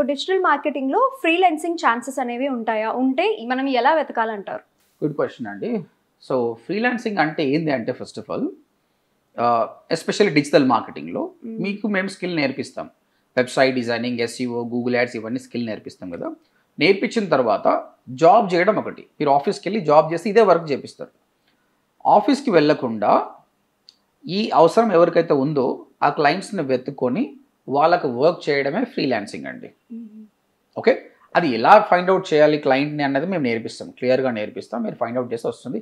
ఇప్పుడు digital మార్కెటింగ్లో freelancing chances అనేవి ఉంటాయా? ఉంటే మనం ఎలా వెతకాలంటారు? గుడ్ క్వశ్చన్ అండి. సో ఫ్రీలాన్సింగ్ అంటే ఏంది అంటే first of all especially digital మార్కెటింగ్లో మీకు మేము స్కిల్ నేర్పిస్తాం. Website designing, SEO, Google ads ఇవన్నీ స్కిల్ నేర్పిస్తాం కదా. నేర్పించిన తర్వాత జాబ్ చేయడం ఒకటి. మీరు ఆఫీస్కి వెళ్ళి జాబ్ చేసి ఇదే వర్క్ చేపిస్తారు. ఆఫీస్కి వెళ్ళకుండా ఈ అవసరం ఎవరికైతే ఉందో ఆ క్లయింట్స్ని వెతుక్కొని వాళ్ళకు వర్క్ చేయడమే ఫ్రీలాన్సింగ్ అండి. ఓకే, అది ఎలా ఫైండ్ అవుట్ చేయాలి క్లయింట్ని అన్నది మేము నేర్పిస్తాం, క్లియర్గా నేర్పిస్తాం. మీరు ఫైండ్ అవుట్ చేస్తే వస్తుంది.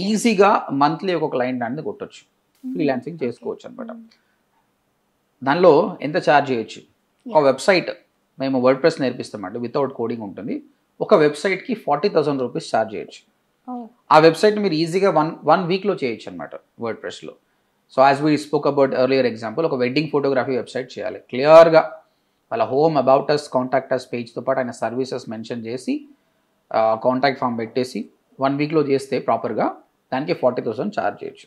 ఈజీగా మంత్లీ ఒక క్లయింట్ అనేది కొట్టొచ్చు, ఫ్రీలాన్సింగ్ చేసుకోవచ్చు అనమాట. దానిలో ఎంత ఛార్జ్ చేయొచ్చు? ఒక వెబ్సైట్ మేము వర్డ్ ప్రెస్ నేర్పిస్తామండి, వితౌట్ కోడింగ్ ఉంటుంది. ఒక వెబ్సైట్కి 40,000 రూపీస్ ఛార్జ్ చేయొచ్చు. ఆ వెబ్సైట్ మీరు ఈజీగా వన్ వీక్లో చేయొచ్చు అనమాట వర్డ్ ప్రెస్లో. So as we spoke about earlier example, ఒక వెడ్డింగ్ ఫోటోగ్రఫీ వెబ్సైట్ చేయాలి. క్లియర్గా వాళ్ళ home, about us, contact us పేజ్తో పాటు ఆయన సర్వీసెస్ మెన్షన్ చేసి కాంటాక్ట్ ఫామ్ పెట్టేసి 1 వీక్లో చేస్తే ప్రాపర్గా దానికి 40,000 ఛార్జ్ చేయొచ్చు.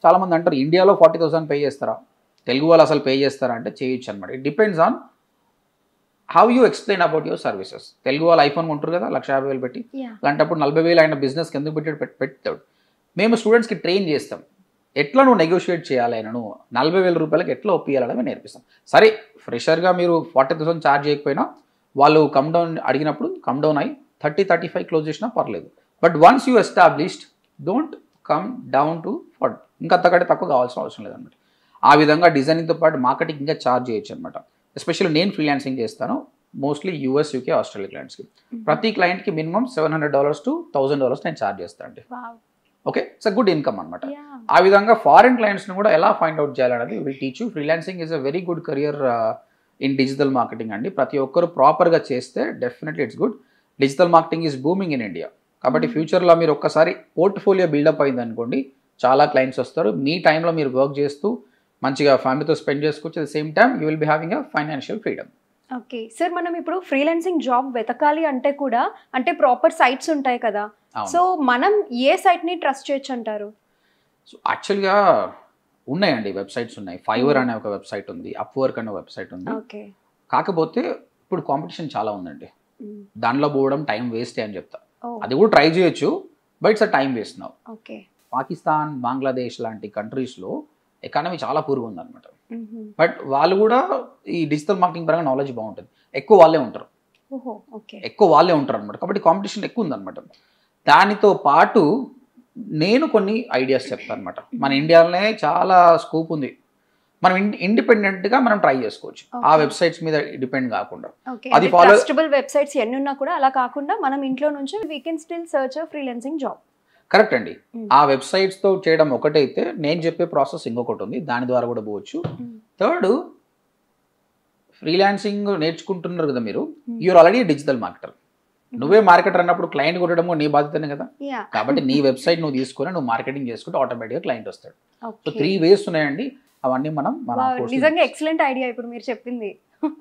చాలామంది అంటారు ఇండియాలో 40,000 పే చేస్తారా, తెలుగు వాళ్ళు అసలు పే చేస్తారా అంటే చేయొచ్చు అనమాట. It depends on how you explain about your services. Telugu వాళ్ళు ఐఫోన్ కొంటారు కదా 1,50,000 పెట్టి, అలాంటప్పుడు 40,000 ఆయన బిజినెస్కి ఎందుకు పెడతాడు? మేము స్టూడెంట్స్కి ట్రైన్ చేస్తాం, ఎట్లా నువ్వు నెగోషియేట్ చేయాలి, ఆయన నువ్వు 40,000 రూపాయలకి ఎట్లా ఒప్పియాలని మేము నేర్పిస్తాం. సరే ఫ్రెషర్గా మీరు 40,000 ఛార్జ్ చేయకపోయినా వాళ్ళు కమ్ డౌన్ అడిగినప్పుడు కమ్ డౌన్ అయ్యి 30-35 క్లోజ్ చేసినా పర్లేదు. But once you established don't come down to 40, ఇంకా అంతకంటే తక్కువ కావాల్సిన అవసరం లేదన్నమాట. ఆ విధంగా డిజైనింగ్తో పాటు మార్కెటింగ్ ఇంకా ఛార్జ్ చేయొచ్చు అనమాట. ఎస్పెషల్లీ నేను ఫ్రీలాన్సింగ్ చేస్తాను మోస్ట్లీ US, UK, ఆస్ట్రేలియా క్లయింట్స్కి. ప్రతి క్లయింట్కి మినిమం $700 to $1,000 నేను ఛార్జ్ చేస్తాను అండి. Okay, it's a good income అనమాట. ఆ విధంగా ఫారిన్ క్లయింట్స్ని కూడా ఎలా ఫైండ్ అవుట్ చేయాలనేది we teach you. Freelancing is a very good career in digital marketing అండి. ప్రతి ఒక్కరు ప్రాపర్గా చేస్తే definitely it's good. Digital marketing is booming in India. కాబట్టి ఫ్యూచర్లో మీరు ఒక్కసారి పోర్ట్ఫోలియో బిల్డప్ అయింది అనుకోండి, చాలా క్లయింట్స్ వస్తారు. మీ టైంలో మీరు వర్క్ చేస్తూ మంచిగా ఫ్యామిలీతో స్పెండ్ చేసుకోవచ్చు. At the same time you will be having a financial freedom. Okay sir, మనం ఇప్పుడు ఫ్రీలాన్సింగ్ జాబ్ వెతకాలి అంటే కూడా అంటే ప్రాపర్ సైట్స్ ఉంటాయి కదా, సో మనం ఏ సైట్ని ట్రస్ట్ చేయొచ్చు అంటారు? సో యాక్చువల్గా ఉన్నాయండి, వెబ్సైట్స్ ఉన్నాయి. ఫైవర్ అనే ఒక వెబ్సైట్ ఉంది, అప్వర్క్ అనే వెబ్సైట్ ఉంది. కాకపోతే ఇప్పుడు కాంపిటీషన్ చాలా ఉందండి, దానిలో పోవడం టైం వేస్ట్ అని చెప్తా. అది కూడా ట్రై చేయొచ్చు, but it's a time waste now. Pakistan, Bangladesh లాంటి కంట్రీస్లో ఎకానమీ చాలా పూర్గా ఉందన్నమాట. బట్ వాళ్ళు కూడా ఈ డిజిటల్ మార్కెటింగ్ పరంగా నాలెడ్జ్ బాగుంటుంది, ఎక్కువ వాళ్ళే ఉంటారు అనమాట. కాబట్టి కాంపిటీషన్ ఎక్కువ ఉందన్నమాట. దానితో పాటు నేను కొన్ని ఐడియాస్ చెప్తాను అనమాట. మన ఇండియాలోనే చాలా స్కోప్ ఉంది, మనం ఇండిపెండెంట్గా మనం ట్రై చేసుకోవచ్చు, ఆ వెబ్సైట్స్ మీద డిపెండ్ కాకుండా. అది ట్రస్టబుల్ వెబ్సైట్స్ ఎన్ని ఉన్నా కూడా అలా కాకుండా మనం ఇంట్లో నుంచి we can still search freelancing job. Correct అండి. ఆ వెబ్సైట్స్తో చేయడం ఒకటైతే నేను చెప్పే ప్రాసెస్ ఇంకొకటి ఉంది, దాని ద్వారా కూడా పోవచ్చు. థర్డ్, ఫ్రీలాన్సింగ్ నేర్చుకుంటున్నారు కదా మీరు, యూఆర్ ఆల్రెడీ డిజిటల్ మార్కెటర్. నువ్వే మార్కెటర్ అన్నప్పుడు క్లయింట్ కొట్టడం నీ బాధ్యతనే కదా. కాబట్టి నీ వెబ్సైట్ నువ్వు తీసుకొని నువ్వు మార్కెటింగ్ చేసుకుంటే ఆటోమేటిక్గా క్లయింట్ వస్తాడు. సో 3 ways ఉన్నాయండి, అవన్నీ మనం నిజంగా ఎక్సలెంట్ ఐడియా ఇప్పుడు మీరు చెప్పింది.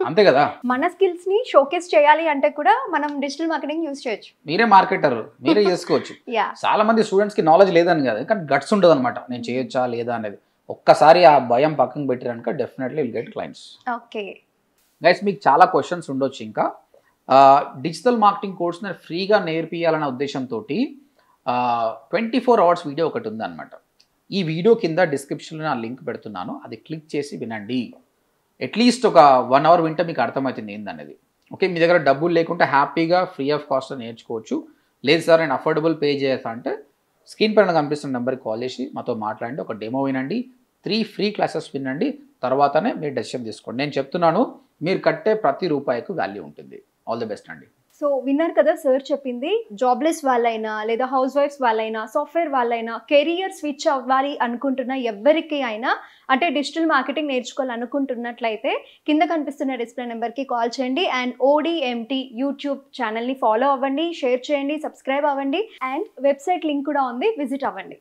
అంతే కదా, మన స్కిల్స్ ని షోకేస్ చేయాలి అంటే కూడా మనం డిజిటల్ మార్కెటింగ్ యూజ్ చేయొచ్చు. మీరే మార్కెటర్, మీరే చేసుకోవచ్చు. చాలా మంది స్టూడెంట్స్ కి నాలెడ్జ్ లేదని కాదు, కానీ గట్స్ ఉండదు అనమాట, నేను చేయొచ్చా లేదా అనేది. ఒక్కసారి ఆ భయం పక్కన పెట్టారనుక definitely will get clients. Okay guys, మీకు చాలా క్వశ్చన్స్ ఉండొచ్చు. ఇంకా డిజిటల్ మార్కెటింగ్ కోర్స్ని ఫ్రీగా నేర్పియాలనే ఉద్దేశంతో 24 hours వీడియో ఒకటి ఉందన్నమాట. ఈ వీడియో కింద డిస్క్రిప్షన్లో నా లింక్ పెడుతున్నాను, అది క్లిక్ చేసి వినండి. అట్లీస్ట్ ఒక 1 hour వింటే మీకు అర్థమవుతుంది ఏందనేది. ఓకే, మీ దగ్గర డబ్బులు లేకుంటే హ్యాపీగా ఫ్రీ ఆఫ్ కాస్ట్ నేర్చుకోవచ్చు. లేదు సార్ నేను అఫోర్డబుల్ పే చేస్తా అంటే స్క్రీన్ పైన కనిపిస్తున్న నెంబర్కి కాల్ చేసి మాతో మాట్లాడండి, ఒక డెమో వినండి, 3 ఫ్రీ క్లాసెస్ వినండి, తర్వాతనే మీరు డెసిషన్ తీసుకోండి. నేను చెప్తున్నాను, మీరు కట్టే ప్రతి రూపాయికి వాల్యూ ఉంటుంది. ఆల్ ది బెస్ట్ అండి. సో విన్నారు కదా సార్ చెప్పింది, జాబ్లెస్ వాళ్ళైనా లేదా హౌస్ వైఫ్స్ వాళ్ళైనా సాఫ్ట్వేర్ వాళ్ళైనా కెరియర్ స్విచ్ అవ్వాలి అనుకుంటున్న ఎవరికి అయినా అంటే డిజిటల్ మార్కెటింగ్ నేర్చుకోవాలనుకుంటున్నట్లయితే కింద కనిపిస్తున్న డిస్ప్లే నెంబర్కి కాల్ చేయండి. అండ్ ODMT యూట్యూబ్ ఛానల్ని ఫాలో అవ్వండి, షేర్ చేయండి, సబ్స్క్రైబ్ అవ్వండి. అండ్ వెబ్సైట్ లింక్ కూడా ఉంది, విజిట్ అవ్వండి.